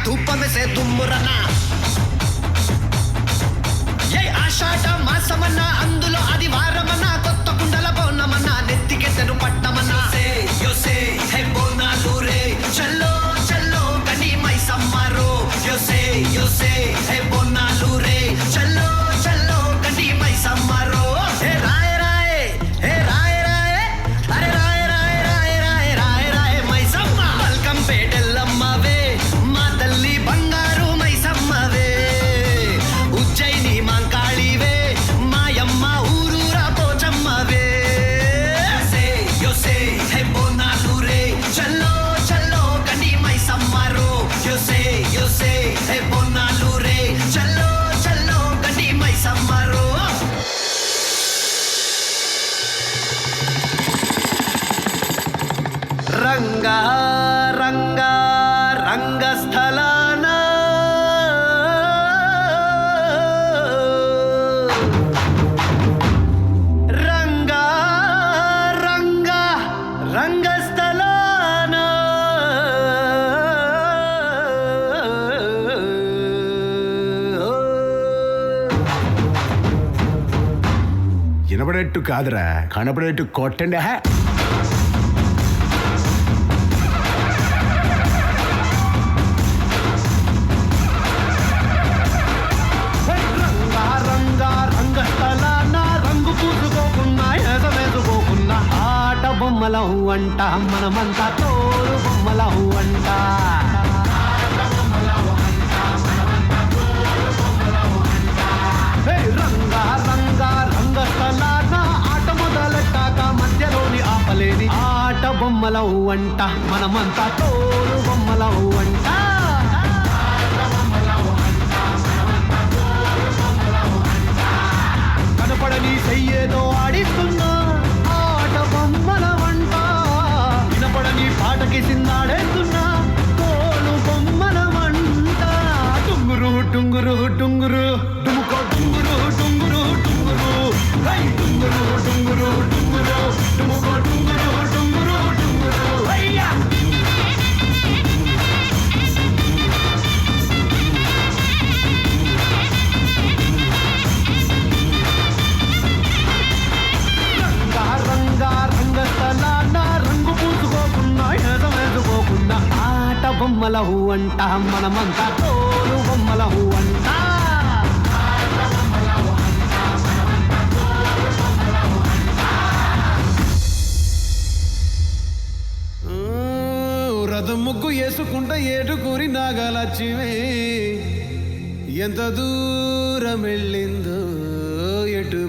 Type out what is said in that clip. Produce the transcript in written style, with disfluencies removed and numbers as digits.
ధూపమేసే దుమ్మురన్నా ఏ ఆషాఢ మాసమన్నా అందులో అది వారమన్నా కొత్త కుండల బోనమన్నా నెత్తికెత్తను పట్టమన్నా యోసే హే బోనాలు రే చల్లో చల్లో గని మైసమ్మారో యోసే హే బోనాలు రే చల్లో చల్లో గని మైసమ్మారో హే రాయ రాయ హే రాయ రాయ అరే రాయ రాయ రాయ రాయ రాయ రాయ మైసమ్మ బల్కం పేటెల్లమ్మవే మా తల్లి బంగారు మైసమ్మవే ఉజ్జయిని మాంకాళివే మాయమ్మ ఊరూరా పోచమ్మవే యోసే హే బోనాలు రే చల్లో చల్లో గని మైసమ్మారో యోసే హే బోనాలు రే చల్లో చల్లో గని మైసమ్మారో రంగా రంగా రంగస్థలాన రంగా రంగా రంగస్థలాన వినపడేట్టు కాదురా కనపడేట్టు కొట్టండి హే రంగా రంగా రంగస్థలాన రంగు పూసుకోకున్నా ఎసవేసుకోకున్నా ఆట బొమ్మలం వంట మనమంతా తోడు బొమ్మలం వంట రంగా రంగా రంగస్థలాన ఆట మొదలెట్టాక మధ్యలోని ఆపలేని ఆట బొమ్మలం వంట మనమంతా తోడు బొమ్మలం వంట కనపడని చెయ్యేదో ఆడిస్తున్నా ఆట బొమ్మల వంట వినపడని పాటకి సిందాడేస్తున్నా తోలు బొమ్మల వంట టుంగురు టుంగురు టుంగురు డుముకో టుంగురు టుంగురు టుంగురు హై టుంగురు టుంగురు టుంగురు డుముకో టుంగురు టుంగురు టుంగురు హయ్యా రంగా రంగా రంగస్థలాన రంగు పూసుకోకున్నా ఎసవేసుకోకున్నా ఆట బొమ్మల అంట మనమంతా తోలు బొమ్మల అంట రథం ముగ్గు వేసుకుంటా ఏటుకూరి నాగలచ్చివే ఎంత దూరం వెళ్ళిందో ఎటు